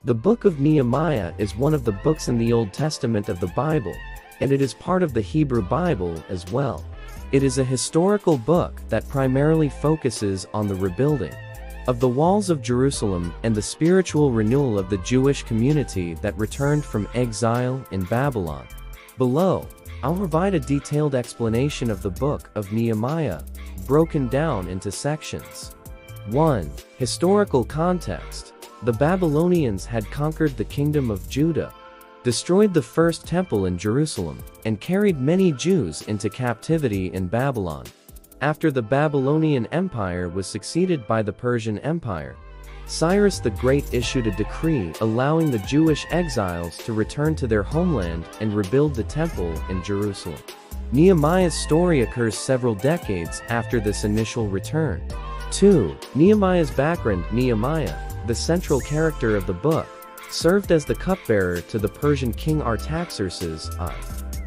The book of Nehemiah is one of the books in the Old Testament of the Bible, and it is part of the Hebrew Bible as well. It is a historical book that primarily focuses on the rebuilding of the walls of Jerusalem and the spiritual renewal of the Jewish community that returned from exile in Babylon. Below, I'll provide a detailed explanation of the book of Nehemiah, broken down into sections. 1. Historical context. The Babylonians had conquered the kingdom of Judah, destroyed the first temple in Jerusalem, and carried many Jews into captivity in Babylon. After the Babylonian Empire was succeeded by the Persian Empire, Cyrus the Great issued a decree allowing the Jewish exiles to return to their homeland and rebuild the temple in Jerusalem. Nehemiah's story occurs several decades after this initial return. 2. Nehemiah's background. Nehemiah, the central character of the book, served as the cupbearer to the Persian king Artaxerxes I.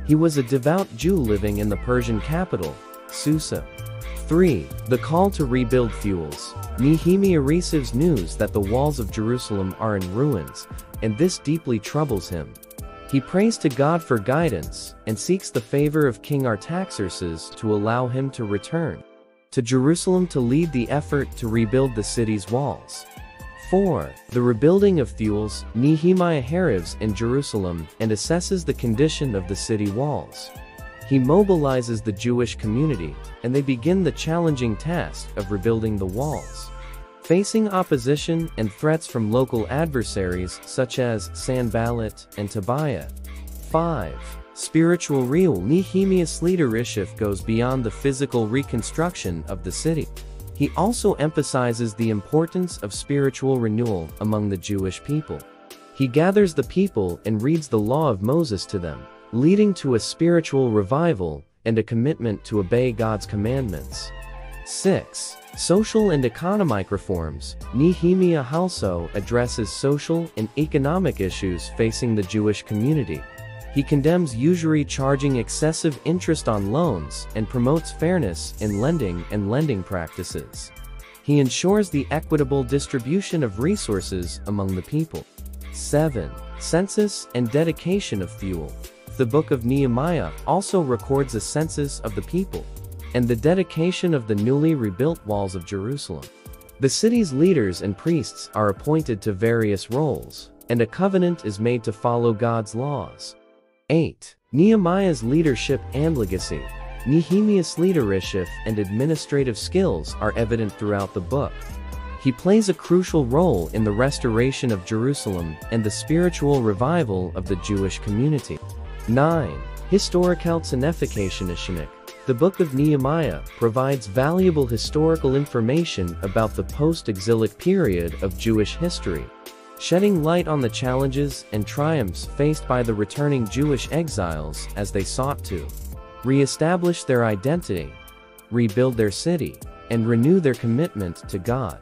He was a devout Jew living in the Persian capital, Susa. 3. The call to rebuild fuels. Nehemiah receives news that the walls of Jerusalem are in ruins, and this deeply troubles him. He prays to God for guidance and seeks the favor of King Artaxerxes to allow him to return to Jerusalem to lead the effort to rebuild the city's walls. 4. The rebuilding of fuels. Nehemiah arrives in Jerusalem and assesses the condition of the city walls. He mobilizes the Jewish community, and they begin the challenging task of rebuilding the walls. Facing opposition and threats from local adversaries such as Sanballat and Tobiah. 5. Spiritual renewal. Nehemiah's leadership goes beyond the physical reconstruction of the city. He also emphasizes the importance of spiritual renewal among the Jewish people. He gathers the people and reads the law of Moses to them, leading to a spiritual revival and a commitment to obey God's commandments. 6. Social and economic reforms. Nehemiah also addresses social and economic issues facing the Jewish community. He condemns usury, charging excessive interest on loans, and promotes fairness in lending and lending practices. He ensures the equitable distribution of resources among the people. 7. Census and dedication of fuel. The book of Nehemiah also records a census of the people and the dedication of the newly rebuilt walls of Jerusalem. The city's leaders and priests are appointed to various roles, and a covenant is made to follow God's laws. 8. Nehemiah's leadership and legacy. Nehemiah's leadership and administrative skills are evident throughout the book. He plays a crucial role in the restoration of Jerusalem and the spiritual revival of the Jewish community. 9. Historical signification. The book of Nehemiah provides valuable historical information about the post-exilic period of Jewish history, shedding light on the challenges and triumphs faced by the returning Jewish exiles as they sought to re-establish their identity, rebuild their city, and renew their commitment to God.